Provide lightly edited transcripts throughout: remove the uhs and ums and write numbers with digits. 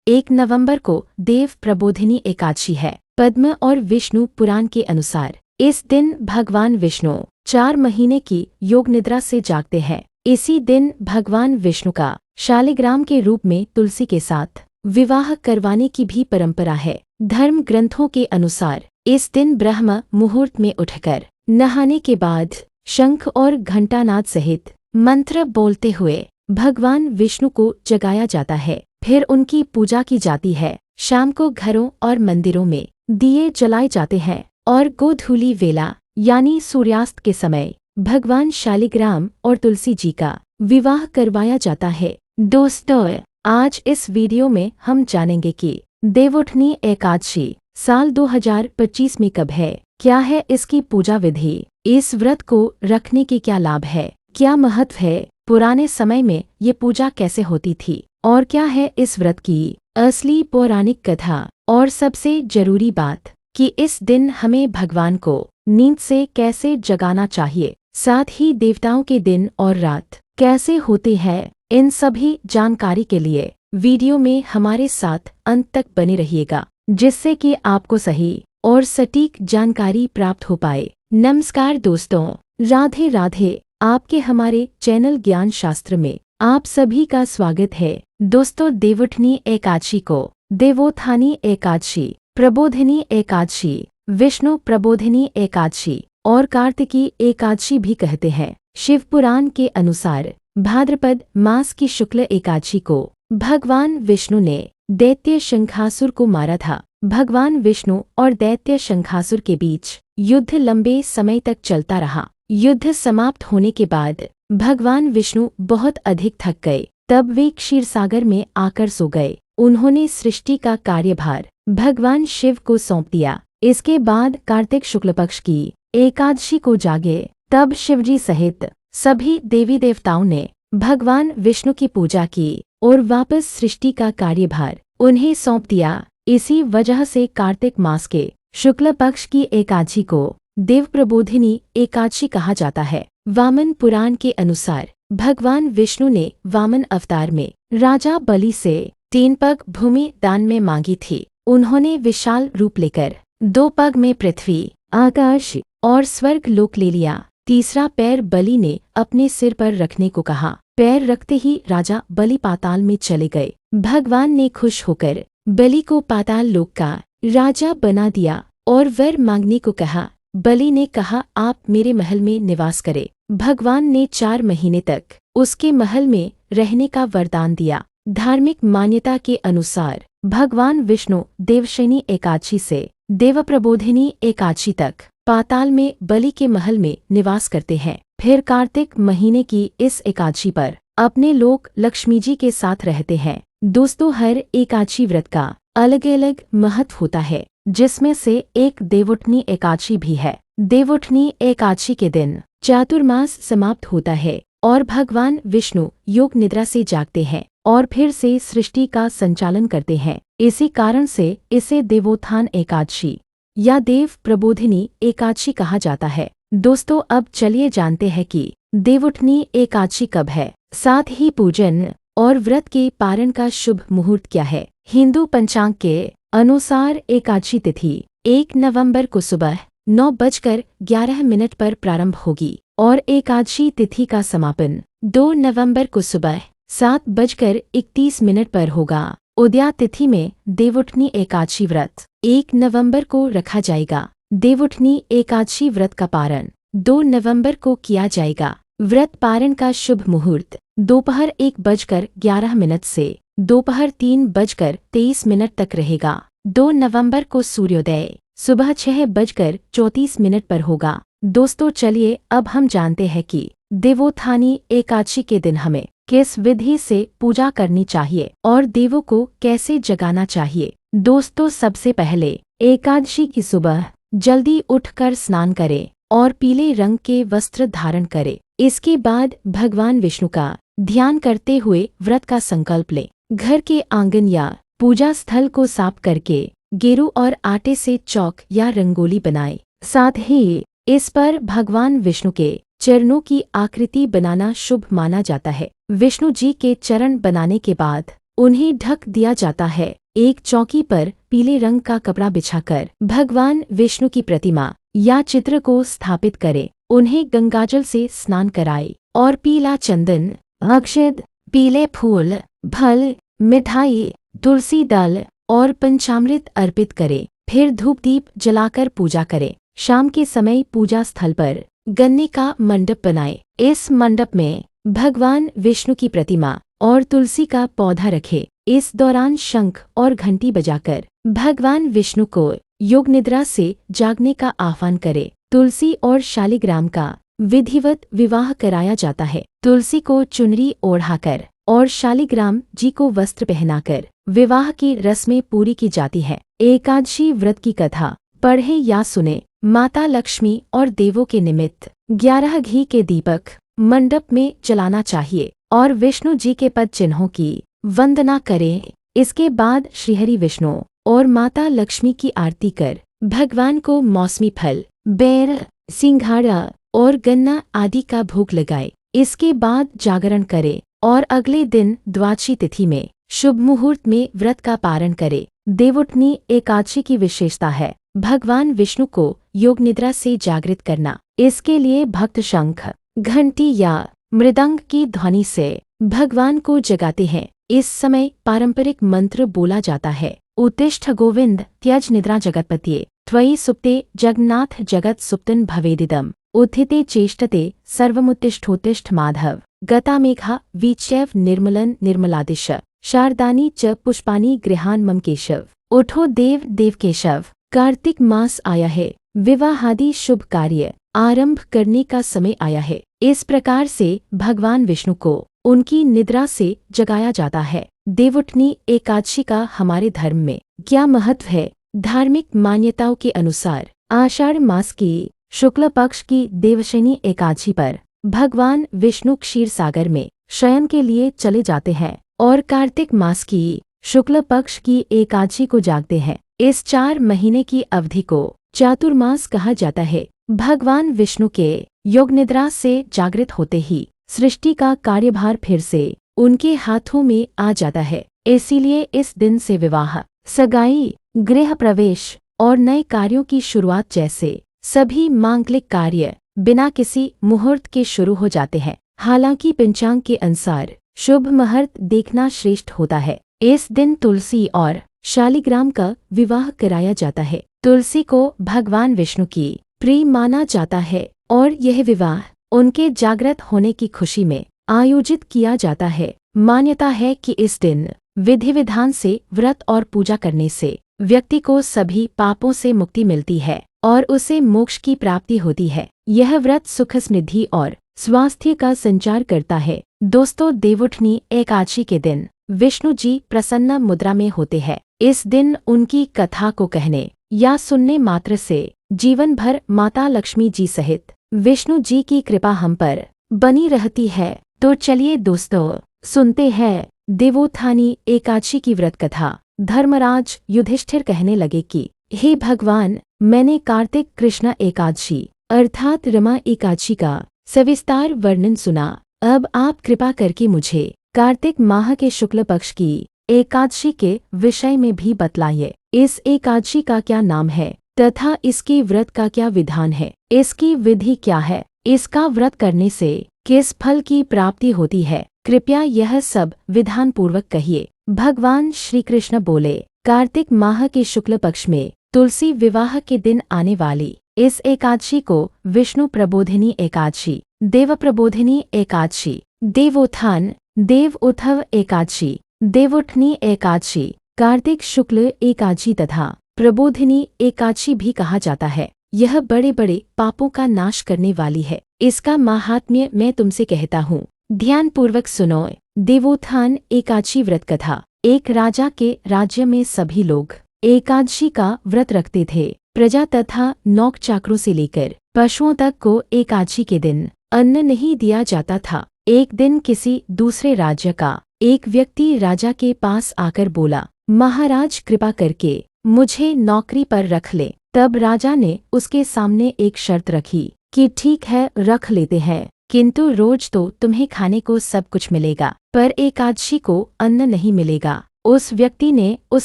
1 नवंबर को देव प्रबोधिनी एकादशी है। पद्म और विष्णु पुराण के अनुसार इस दिन भगवान विष्णु 4 महीने की योग निद्रा से जागते हैं। इसी दिन भगवान विष्णु का शालिग्राम के रूप में तुलसी के साथ विवाह करवाने की भी परंपरा है। धर्म ग्रंथों के अनुसार इस दिन ब्रह्म मुहूर्त में उठकर नहाने के बाद शंख और घंटानाद सहित मंत्र बोलते हुए भगवान विष्णु को जगाया जाता है। फिर उनकी पूजा की जाती है। शाम को घरों और मंदिरों में दिए जलाए जाते हैं और गोधूली वेला यानी सूर्यास्त के समय भगवान शालिग्राम और तुलसी जी का विवाह करवाया जाता है। दोस्तों, आज इस वीडियो में हम जानेंगे कि देवउठनी एकादशी साल 2025 में कब है, क्या है इसकी पूजा विधि, इस व्रत को रखने के क्या लाभ है, क्या महत्व है, पुराने समय में ये पूजा कैसे होती थी और क्या है इस व्रत की असली पौराणिक कथा, और सबसे जरूरी बात कि इस दिन हमें भगवान को नींद से कैसे जगाना चाहिए, साथ ही देवताओं के दिन और रात कैसे होते हैं। इन सभी जानकारी के लिए वीडियो में हमारे साथ अंत तक बने रहिएगा, जिससे कि आपको सही और सटीक जानकारी प्राप्त हो पाए। नमस्कार दोस्तों, राधे राधे। आपके हमारे चैनल ज्ञान शास्त्र में आप सभी का स्वागत है। दोस्तों, देवउठनी एकादशी को देवोत्थानी एकादशी, प्रबोधिनी एकादशी, विष्णु प्रबोधिनी एकादशी और कार्तिकी एकादशी भी कहते हैं। शिव पुराण के अनुसार भाद्रपद मास की शुक्ल एकादशी को भगवान विष्णु ने दैत्य शंखासुर को मारा था। भगवान विष्णु और दैत्य शंखासुर के बीच युद्ध लंबे समय तक चलता रहा। युद्ध समाप्त होने के बाद भगवान विष्णु बहुत अधिक थक गए। तब वे क्षीरसागर में आकर सो गए। उन्होंने सृष्टि का कार्यभार भगवान शिव को सौंप दिया। इसके बाद कार्तिक शुक्ल पक्ष की एकादशी को जागे। तब शिवजी सहित सभी देवी देवताओं ने भगवान विष्णु की पूजा की और वापस सृष्टि का कार्यभार उन्हें सौंप दिया। इसी वजह से कार्तिक मास के शुक्ल पक्ष की एकादशी को देव प्रबोधिनी एकादशी कहा जाता है। वामन पुराण के अनुसार भगवान विष्णु ने वामन अवतार में राजा बलि से 3 पग भूमि दान में मांगी थी। उन्होंने विशाल रूप लेकर 2 पग में पृथ्वी, आकाश और स्वर्ग लोक ले लिया। तीसरा पैर बलि ने अपने सिर पर रखने को कहा। पैर रखते ही राजा बलि पाताल में चले गए। भगवान ने खुश होकर बलि को पाताल लोक का राजा बना दिया और वर मांगने को कहा। बलि ने कहा, आप मेरे महल में निवास करें। भगवान ने 4 महीने तक उसके महल में रहने का वरदान दिया। धार्मिक मान्यता के अनुसार भगवान विष्णु देवशयनी एकादशी से देवप्रबोधिनी एकादशी तक पाताल में बलि के महल में निवास करते हैं। फिर कार्तिक महीने की इस एकादशी पर अपने लोक लक्ष्मी जी के साथ रहते हैं। दोस्तों, हर एकादशी व्रत का अलग अलग महत्व होता है, जिसमें से एक देवउठनी एकादशी भी है। देवउठनी एकादशी के दिन चातुर्मास समाप्त होता है और भगवान विष्णु योग निद्रा से जागते हैं और फिर से सृष्टि का संचालन करते हैं। इसी कारण से इसे देवोत्थान एकादशी या देव प्रबोधिनी एकादशी कहा जाता है। दोस्तों, अब चलिए जानते हैं कि देवउठनी एकादशी कब है, साथ ही पूजन और व्रत के पारण का शुभ मुहूर्त क्या है। हिंदू पंचांग के अनुसार एकादशी तिथि 1 नवंबर को सुबह 9:11 पर प्रारंभ होगी और एकादशी तिथि का समापन 2 नवंबर को सुबह 7:31 पर होगा। उदया तिथि में देवउठनी एकादशी व्रत 1 नवंबर को रखा जाएगा। देवउठनी एकादशी व्रत का पारण 2 नवंबर को किया जाएगा। व्रत पारण का शुभ मुहूर्त दोपहर 1:11 से दोपहर 3:23 तक रहेगा। 2 नवंबर को सूर्योदय सुबह 6:34 पर होगा। दोस्तों, चलिए अब हम जानते हैं कि देवोत्थानी एकादशी के दिन हमें किस विधि से पूजा करनी चाहिए और देवों को कैसे जगाना चाहिए। दोस्तों, सबसे पहले एकादशी की सुबह जल्दी उठकर स्नान करें और पीले रंग के वस्त्र धारण करें। इसके बाद भगवान विष्णु का ध्यान करते हुए व्रत का संकल्प लें। घर के आंगन या पूजा स्थल को साफ करके गेरू और आटे से चौक या रंगोली बनाएं। साथ ही इस पर भगवान विष्णु के चरणों की आकृति बनाना शुभ माना जाता है। विष्णु जी के चरण बनाने के बाद उन्हें ढक दिया जाता है। एक चौकी पर पीले रंग का कपड़ा बिछाकर भगवान विष्णु की प्रतिमा या चित्र को स्थापित करे। उन्हें गंगाजल से स्नान कराए और पीला चंदन, अक्षत, पीले फूल, फल, मिठाई, तुलसी दल और पंचामृत अर्पित करे। फिर धूप दीप जलाकर पूजा करे। शाम के समय पूजा स्थल पर गन्ने का मंडप बनाए। इस मंडप में भगवान विष्णु की प्रतिमा और तुलसी का पौधा रखे। इस दौरान शंख और घंटी बजाकर भगवान विष्णु को योग निद्रा से जागने का आह्वान करे। तुलसी और शालिग्राम का विधिवत विवाह कराया जाता है। तुलसी को चुनरी ओढ़ाकर और शालिग्राम जी को वस्त्र पहनाकर विवाह की रस्में पूरी की जाती है। एकादशी व्रत की कथा पढ़े या सुने। माता लक्ष्मी और देवों के निमित्त 11 घी के दीपक मंडप में जलाना चाहिए और विष्णु जी के पद चिन्हों की वंदना करें। इसके बाद श्रीहरि विष्णु और माता लक्ष्मी की आरती कर भगवान को मौसमी फल, बेर, सिंघाड़ा और गन्ना आदि का भोग लगाए। इसके बाद जागरण करे और अगले दिन द्वादशी तिथि में शुभ मुहूर्त में व्रत का पारण करे। देवउठनी एकादशी की विशेषता है भगवान विष्णु को योग निद्रा से जागृत करना। इसके लिए भक्त शंख, घंटी या मृदंग की ध्वनि से भगवान को जगाते हैं। इस समय पारंपरिक मंत्र बोला जाता है। उत्तिष्ठ गोविंद त्यज निद्रा जगतपतये त्वयि सुप्ते जगन्नाथ जगत सुप्तन भवेदिदम् उत्थिते चेष्टते सर्वमुत्तिष्ठोत्तिष्ठ माधव गता मेघा वीचैव निर्मलन निर्मलादिश शारदानी च पुष्पानी गृहान मम केशव। उठो देव देव केशव। कार्तिक मास आया है। विवाहादि शुभ कार्य आरंभ करने का समय आया है। इस प्रकार से भगवान विष्णु को उनकी निद्रा से जगाया जाता है। देवउठनी एकादशी का हमारे धर्म में क्या महत्व है? धार्मिक मान्यताओं के अनुसार आषाढ़ मास की शुक्ल पक्ष की देवशयनी एकादशी पर भगवान विष्णु क्षीर सागर में शयन के लिए चले जाते हैं और कार्तिक मास की शुक्ल पक्ष की एकादशी को जागते हैं। इस 4 महीने की अवधि को चातुर्मास कहा जाता है। भगवान विष्णु के योग निद्रा से जागृत होते ही सृष्टि का कार्यभार फिर से उनके हाथों में आ जाता है। इसीलिए इस दिन से विवाह, सगाई, गृह प्रवेश और नए कार्यों की शुरुआत जैसे सभी मांगलिक कार्य बिना किसी मुहूर्त के शुरू हो जाते हैं। हालांकि पंचांग के अनुसार शुभ मुहूर्त देखना श्रेष्ठ होता है। इस दिन तुलसी और शालिग्राम का विवाह कराया जाता है। तुलसी को भगवान विष्णु की प्रिय माना जाता है और यह विवाह उनके जागृत होने की खुशी में आयोजित किया जाता है। मान्यता है कि इस दिन विधि विधान से व्रत और पूजा करने से व्यक्ति को सभी पापों से मुक्ति मिलती है और उसे मोक्ष की प्राप्ति होती है। यह व्रत सुख समृद्धि और स्वास्थ्य का संचार करता है। दोस्तों, देवउठनी एकादशी के दिन विष्णु जी प्रसन्न मुद्रा में होते हैं। इस दिन उनकी कथा को कहने या सुनने मात्र से जीवन भर माता लक्ष्मी जी सहित विष्णु जी की कृपा हम पर बनी रहती है। तो चलिए दोस्तों, सुनते हैं देवोत्थानी एकादशी की व्रत कथा। धर्मराज युधिष्ठिर कहने लगे कि हे भगवान, मैंने कार्तिक कृष्ण एकादशी अर्थात रमा एकादशी का सविस्तार वर्णन सुना। अब आप कृपा करके मुझे कार्तिक माह के शुक्ल पक्ष की एकादशी के विषय में भी बतलाइए। इस एकादशी का क्या नाम है तथा इसके व्रत का क्या विधान है? इसकी विधि क्या है? इसका व्रत करने से किस फल की प्राप्ति होती है? कृपया यह सब विधान पूर्वक कहिए। भगवान श्री कृष्ण बोले, कार्तिक माह के शुक्ल पक्ष में तुलसी विवाह के दिन आने वाली इस एकादशी को विष्णु प्रबोधिनी एकादशी, देव प्रबोधिनी एकादशी, देवोत्थान, देव उथव एकादशी, देवउठनी एकादशी, कार्तिक शुक्ल एकादशी तथा प्रबोधिनी एकादशी भी कहा जाता है। यह बड़े बड़े पापों का नाश करने वाली है। इसका माहात्म्य मैं तुमसे कहता हूँ, ध्यान पूर्वक सुनो। देवोत्थान एकादशी व्रत कथा। एक राजा के राज्य में सभी लोग एकादशी का व्रत रखते थे। प्रजा तथा नौक चाकरों से लेकर पशुओं तक को एकादशी के दिन अन्न नहीं दिया जाता था। एक दिन किसी दूसरे राज्य का एक व्यक्ति राजा के पास आकर बोला, महाराज कृपा करके मुझे नौकरी पर रख ले। तब राजा ने उसके सामने एक शर्त रखी कि ठीक है, रख लेते हैं, किंतु रोज तो तुम्हें खाने को सब कुछ मिलेगा, पर एकादशी को अन्न नहीं मिलेगा। उस व्यक्ति ने उस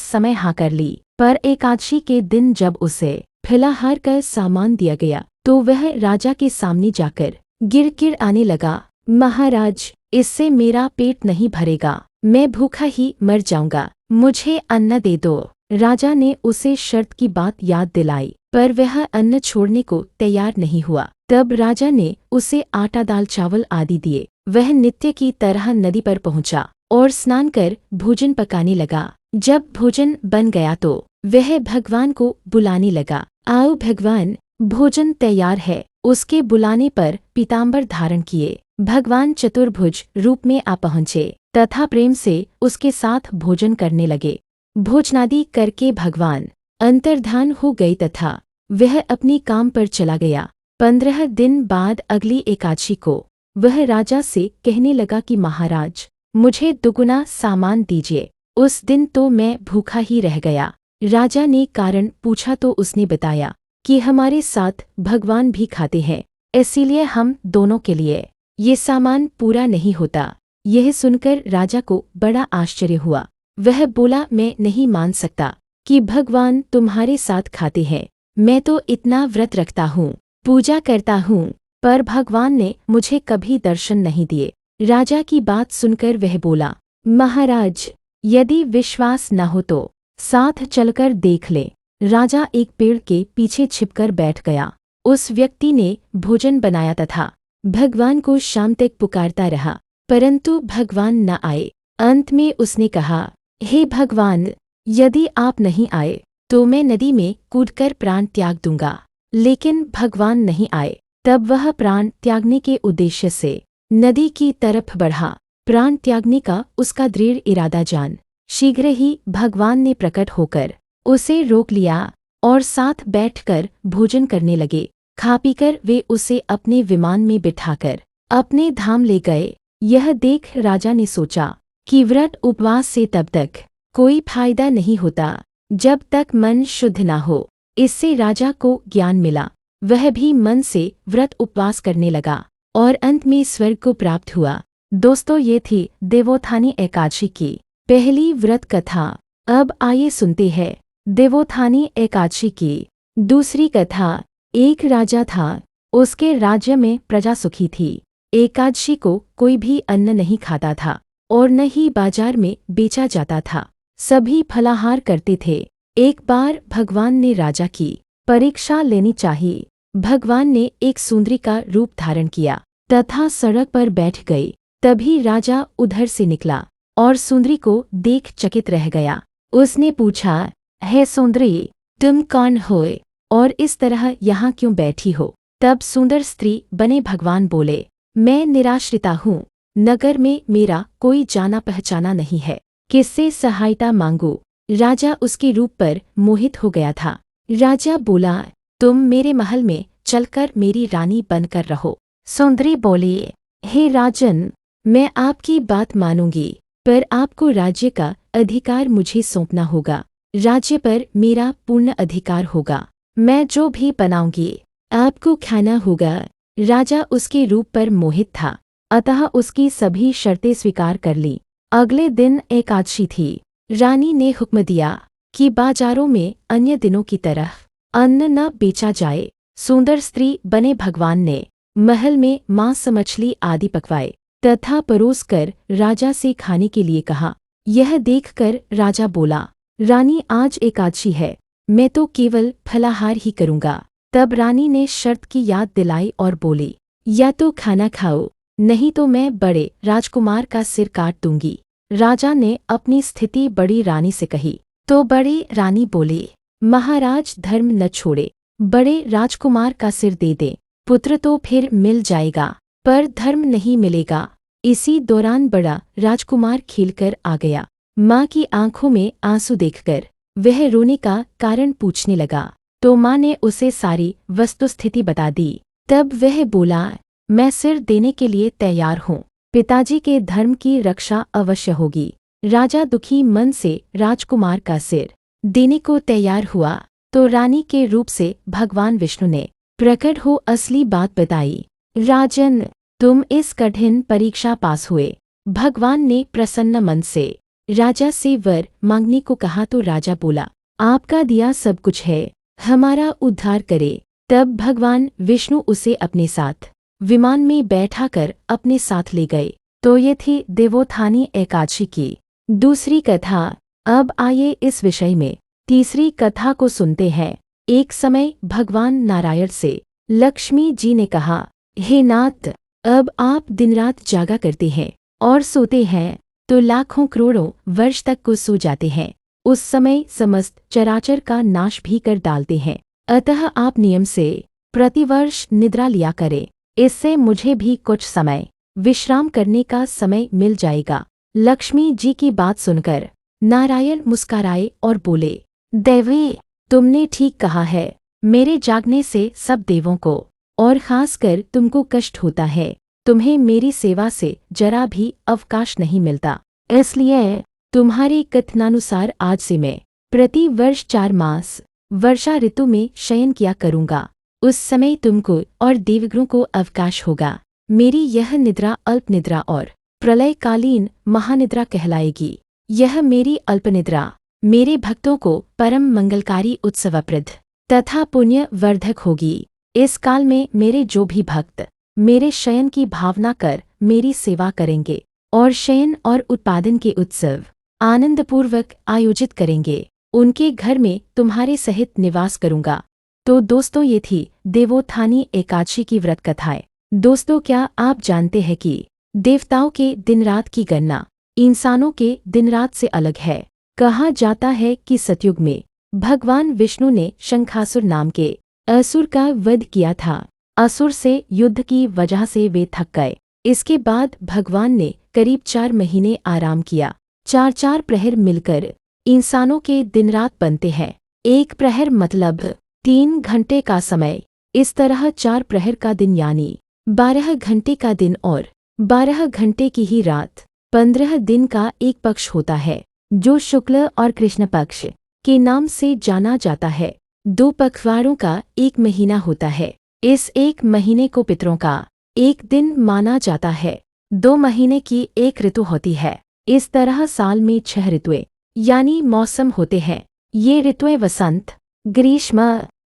समय हाँ कर ली, पर एकादशी के दिन जब उसे फलाहार का सामान दिया गया तो वह राजा के सामने जाकर गिर गिर आने लगा, महाराज, इससे मेरा पेट नहीं भरेगा, मैं भूखा ही मर जाऊंगा, मुझे अन्न दे दो। राजा ने उसे शर्त की बात याद दिलाई, पर वह अन्न छोड़ने को तैयार नहीं हुआ। तब राजा ने उसे आटा दाल चावल आदि दिए। वह नित्य की तरह नदी पर पहुंचा और स्नान कर भोजन पकाने लगा। जब भोजन बन गया तो वह भगवान को बुलाने लगा, आओ भगवान, भोजन तैयार है। उसके बुलाने पर पीताम्बर धारण किए भगवान चतुर्भुज रूप में आ पहुँचे तथा प्रेम से उसके साथ भोजन करने लगे। भोजनादि करके भगवान अंतर्धान हो गई तथा वह अपने काम पर चला गया। 15 दिन बाद अगली एकादशी को वह राजा से कहने लगा कि महाराज, मुझे दुगुना सामान दीजिए। उस दिन तो मैं भूखा ही रह गया। राजा ने कारण पूछा तो उसने बताया कि हमारे साथ भगवान भी खाते हैं, इसीलिए हम दोनों के लिए ये सामान पूरा नहीं होता। यह सुनकर राजा को बड़ा आश्चर्य हुआ। वह बोला, मैं नहीं मान सकता कि भगवान तुम्हारे साथ खाते हैं। मैं तो इतना व्रत रखता हूँ, पूजा करता हूँ, पर भगवान ने मुझे कभी दर्शन नहीं दिए। राजा की बात सुनकर वह बोला, महाराज, यदि विश्वास न हो तो साथ चलकर देख ले। राजा एक पेड़ के पीछे छिपकर बैठ गया। उस व्यक्ति ने भोजन बनाया तथा भगवान को शाम तक पुकारता रहा, परंतु भगवान न आए। अंत में उसने कहा, हे भगवान, यदि आप नहीं आए तो मैं नदी में कूदकर प्राण त्याग दूंगा। लेकिन भगवान नहीं आए। तब वह प्राण त्यागने के उद्देश्य से नदी की तरफ बढ़ा। प्राण त्यागने का उसका दृढ़ इरादा जान शीघ्र ही भगवान ने प्रकट होकर उसे रोक लिया और साथ बैठकर भोजन करने लगे। खा पीकर वे उसे अपने विमान में बिठाकर अपने धाम ले गए। यह देख राजा ने सोचा कि व्रत उपवास से तब तक कोई फायदा नहीं होता जब तक मन शुद्ध न हो। इससे राजा को ज्ञान मिला। वह भी मन से व्रत उपवास करने लगा और अंत में स्वर्ग को प्राप्त हुआ। दोस्तों, ये थी देवोत्थानी एकादशी की पहली व्रत कथा। अब आइए सुनते हैं देवोत्थानी एकादशी की दूसरी कथा। एक राजा था, उसके राज्य में प्रजा सुखी थी। एकादशी को कोई भी अन्न नहीं खाता था और न ही बाजार में बेचा जाता था। सभी फलाहार करते थे। एक बार भगवान ने राजा की परीक्षा लेनी चाहिए। भगवान ने एक सुंदरी का रूप धारण किया तथा सड़क पर बैठ गए। तभी राजा उधर से निकला और सुंदरी को देख चकित रह गया। उसने पूछा, हे सुंदरी, तुम कौन हो और इस तरह यहाँ क्यों बैठी हो? तब सुंदर स्त्री बने भगवान बोले, मैं निराश्रिता हूँ। नगर में मेरा कोई जाना पहचाना नहीं है, किससे सहायता मांगू? राजा उसके रूप पर मोहित हो गया था। राजा बोला, तुम मेरे महल में चलकर मेरी रानी बनकर रहो। सुंदरी बोली, हे राजन, मैं आपकी बात मानूंगी, पर आपको राज्य का अधिकार मुझे सौंपना होगा। राज्य पर मेरा पूर्ण अधिकार होगा। मैं जो भी बनाऊंगी आपको खाना होगा। राजा उसके रूप पर मोहित था, अतः उसकी सभी शर्तें स्वीकार कर ली। अगले दिन एकादशी थी। रानी ने हुक्म दिया कि बाजारों में अन्य दिनों की तरह अन्न न बेचा जाए। सुंदर स्त्री बने भगवान ने महल में मांस मछली आदि पकवाए तथा परोस कर राजा से खाने के लिए कहा। यह देखकर राजा बोला, रानी, आज एकादशी है, मैं तो केवल फलाहार ही करूँगा। तब रानी ने शर्त की याद दिलाई और बोली, या तो खाना खाओ, नहीं तो मैं बड़े राजकुमार का सिर काट दूंगी। राजा ने अपनी स्थिति बड़ी रानी से कही तो बड़ी रानी बोली, महाराज, धर्म न छोड़े, बड़े राजकुमार का सिर दे दे। पुत्र तो फिर मिल जाएगा, पर धर्म नहीं मिलेगा। इसी दौरान बड़ा राजकुमार खेलकर आ गया। माँ की आंखों में आंसू देखकर वह रोने का कारण पूछने लगा, तो माँ ने उसे सारी वस्तुस्थिति बता दी। तब वह बोला, मैं सिर देने के लिए तैयार हूँ, पिताजी के धर्म की रक्षा अवश्य होगी। राजा दुखी मन से राजकुमार का सिर देने को तैयार हुआ तो रानी के रूप से भगवान विष्णु ने प्रकट हो असली बात बताई। राजन, तुम इस कठिन परीक्षा पास हुए, भगवान ने प्रसन्न मन से राजा से वर मांगने को कहा तो राजा बोला, आपका दिया सब कुछ है, हमारा उद्धार करे। तब भगवान विष्णु उसे अपने साथ विमान में बैठाकर अपने साथ ले गए। तो ये थी देवोत्थानी एकादशी की दूसरी कथा। अब आइए इस विषय में तीसरी कथा को सुनते हैं। एक समय भगवान नारायण से लक्ष्मी जी ने कहा, हे नाथ, अब आप दिन रात जागा करते हैं और सोते हैं तो लाखों करोड़ों वर्ष तक को सो जाते हैं। उस समय समस्त चराचर का नाश भी कर डालते हैं। अतः आप नियम से प्रतिवर्ष निद्रा लिया करें, इससे मुझे भी कुछ समय विश्राम करने का समय मिल जाएगा। लक्ष्मी जी की बात सुनकर नारायण मुस्कुराए और बोले, देवी, तुमने ठीक कहा है। मेरे जागने से सब देवों को और खासकर तुमको कष्ट होता है। तुम्हें मेरी सेवा से जरा भी अवकाश नहीं मिलता, इसलिए तुम्हारे कथनानुसार आज से मैं प्रति वर्ष 4 मास वर्षा ऋतु में शयन किया करूँगा। उस समय तुमको और देवगणों को अवकाश होगा। मेरी यह निद्रा अल्प निद्रा और प्रलयकालीन महानिद्रा कहलाएगी। यह मेरी अल्प निद्रा मेरे भक्तों को परम मंगलकारी उत्सवप्रद तथा पुण्य वर्धक होगी। इस काल में मेरे जो भी भक्त मेरे शयन की भावना कर मेरी सेवा करेंगे और शयन और उत्पादन के उत्सव आनंदपूर्वक आयोजित करेंगे, उनके घर में तुम्हारे सहित निवास करूंगा। तो दोस्तों, ये थी देवोत्थानी एकादशी की व्रत कथाएं। दोस्तों, क्या आप जानते हैं कि देवताओं के दिन रात की गणना इंसानों के दिन रात से अलग है। कहा जाता है कि सतयुग में भगवान विष्णु ने शंखासुर नाम के असुर का वध किया था। असुर से युद्ध की वजह से वे थक गए। इसके बाद भगवान ने करीब 4 महीने आराम किया। 4-4 प्रहर मिलकर इंसानों के दिन रात बनते हैं। एक प्रहर मतलब 3 घंटे का समय। इस तरह 4 प्रहर का दिन यानी 12 घंटे का दिन और 12 घंटे की ही रात 15 दिन का एक पक्ष होता है, जो शुक्ल और कृष्ण पक्ष के नाम से जाना जाता है। 2 पखवाड़ों का एक महीना होता है। इस एक महीने को पितरों का एक दिन माना जाता है। 2 महीने की एक ऋतु होती है। इस तरह साल में 6 ऋतुएं यानी मौसम होते हैं। ये ऋतुएं वसंत, ग्रीष्म,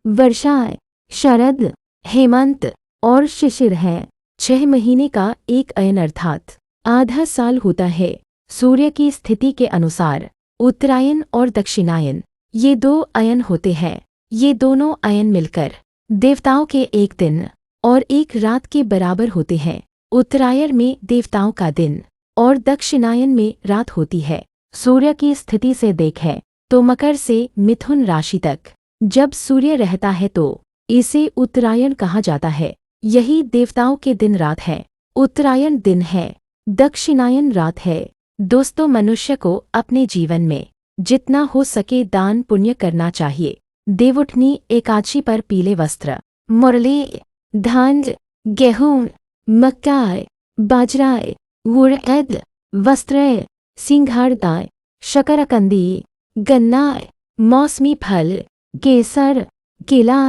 वर्षा, शरद, हेमंत और शिशिर हैं। 6 महीने का एक अयन अर्थात आधा साल होता है। सूर्य की स्थिति के अनुसार उत्तरायण और दक्षिणायन ये 2 अयन होते हैं। ये दोनों अयन मिलकर देवताओं के एक दिन और एक रात के बराबर होते हैं। उत्तरायण में देवताओं का दिन और दक्षिणायन में रात होती है। सूर्य की स्थिति से देखें तो मकर से मिथुन राशि तक जब सूर्य रहता है तो इसे उत्तरायण कहा जाता है। यही देवताओं के दिन रात है। उत्तरायण दिन है, दक्षिणायन रात है। दोस्तों, मनुष्य को अपने जीवन में जितना हो सके दान पुण्य करना चाहिए। देवोत्थानी एकादशी पर पीले वस्त्र, मुरली, धान, गेहूं, मक्का, बाजरा, उड़द, वस्त्र, सिंघाड़दाय, शकरकंदी, गन्ना, मौसमी फल, केसर, केला,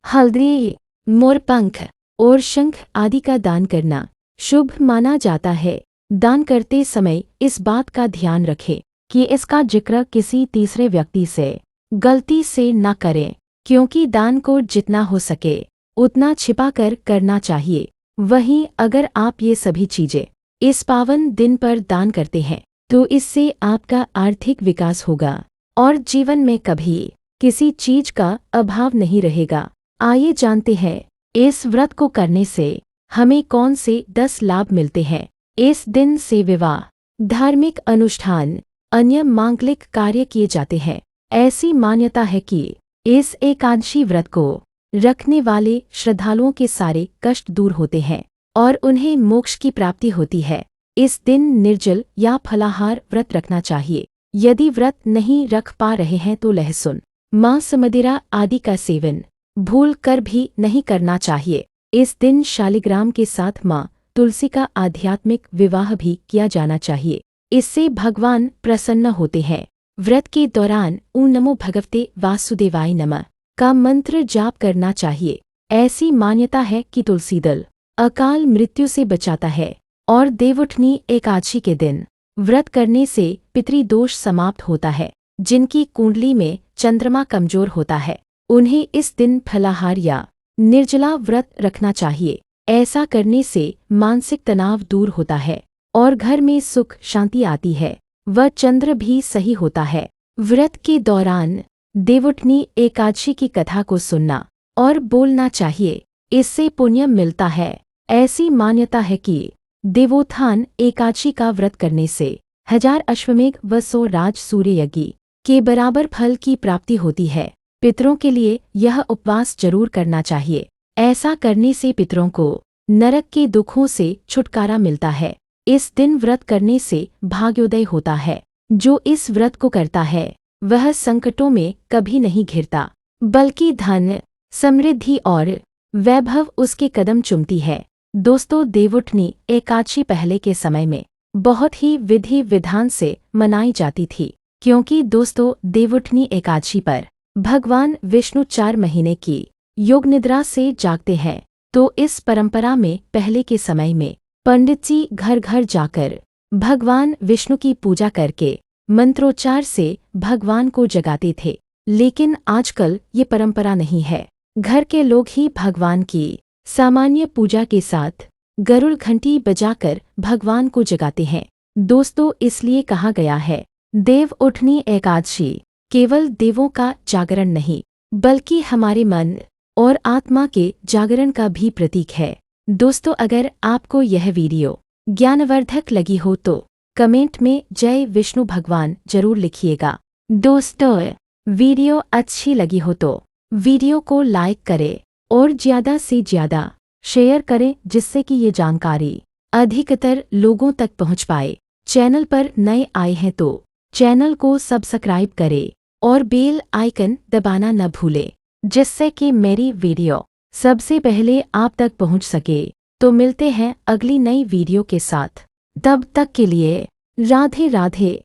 हल्दी, मोरपंख और शंख आदि का दान करना शुभ माना जाता है। दान करते समय इस बात का ध्यान रखें कि इसका जिक्र किसी तीसरे व्यक्ति से गलती से न करें, क्योंकि दान को जितना हो सके उतना छिपाकर करना चाहिए। वहीं अगर आप ये सभी चीजें इस पावन दिन पर दान करते हैं तो इससे आपका आर्थिक विकास होगा और जीवन में कभी किसी चीज का अभाव नहीं रहेगा। आइए जानते हैं इस व्रत को करने से हमें कौन से 10 लाभ मिलते हैं। इस दिन से विवाह, धार्मिक अनुष्ठान, अन्य मांगलिक कार्य किए जाते हैं। ऐसी मान्यता है कि इस एकादशी व्रत को रखने वाले श्रद्धालुओं के सारे कष्ट दूर होते हैं और उन्हें मोक्ष की प्राप्ति होती है। इस दिन निर्जल या फलाहार व्रत रखना चाहिए। यदि व्रत नहीं रख पा रहे हैं तो लहसुन, मांस, मदिरा आदि का सेवन भूल कर भी नहीं करना चाहिए। इस दिन शालिग्राम के साथ माँ तुलसी का आध्यात्मिक विवाह भी किया जाना चाहिए। इससे भगवान प्रसन्न होते हैं। व्रत के दौरान ओम नमो भगवते वासुदेवाय नमः का मंत्र जाप करना चाहिए। ऐसी मान्यता है कि तुलसी दल अकाल मृत्यु से बचाता है और देवउठनी एकादशी के दिन व्रत करने से पितृदोष समाप्त होता है। जिनकी कुंडली में चंद्रमा कमजोर होता है उन्हें इस दिन फलाहार या निर्जला व्रत रखना चाहिए। ऐसा करने से मानसिक तनाव दूर होता है और घर में सुख शांति आती है। वह चंद्र भी सही होता है। व्रत के दौरान देवउठनी एकादशी की कथा को सुनना और बोलना चाहिए, इससे पुण्य मिलता है। ऐसी मान्यता है कि देवोत्थान एकादशी का व्रत करने से 1000 अश्वमेघ व 100 राज सूर्य यज्ञ के बराबर फल की प्राप्ति होती है। पितरों के लिए यह उपवास जरूर करना चाहिए। ऐसा करने से पितरों को नरक के दुखों से छुटकारा मिलता है। इस दिन व्रत करने से भाग्योदय होता है। जो इस व्रत को करता है वह संकटों में कभी नहीं घिरता, बल्कि धन, समृद्धि और वैभव उसके कदम चूमती है। दोस्तों, देवउठनी एकादशी पहले के समय में बहुत ही विधि विधान से मनाई जाती थी, क्योंकि दोस्तों देवउठनी एकादशी पर भगवान विष्णु 4 महीने की योग निद्रा से जागते हैं। तो इस परंपरा में पहले के समय में पंडित जी घर घर जाकर भगवान विष्णु की पूजा करके मंत्रोच्चार से भगवान को जगाते थे। लेकिन आजकल ये परंपरा नहीं है। घर के लोग ही भगवान की सामान्य पूजा के साथ गरुड़ घंटी बजाकर भगवान को जगाते हैं। दोस्तों, इसलिए कहा गया है देवउठनी एकादशी केवल देवों का जागरण नहीं, बल्कि हमारे मन और आत्मा के जागरण का भी प्रतीक है। दोस्तों, अगर आपको यह वीडियो ज्ञानवर्धक लगी हो तो कमेंट में जय विष्णु भगवान जरूर लिखिएगा। दोस्तों, वीडियो अच्छी लगी हो तो वीडियो को लाइक करें और ज़्यादा से ज़्यादा शेयर करें, जिससे कि ये जानकारी अधिकतर लोगों तक पहुंच पाए। चैनल पर नए आए हैं तो चैनल को सब्सक्राइब करें और बेल आइकन दबाना न भूलें, जिससे कि मेरी वीडियो सबसे पहले आप तक पहुंच सके। तो मिलते हैं अगली नई वीडियो के साथ। तब तक के लिए राधे राधे।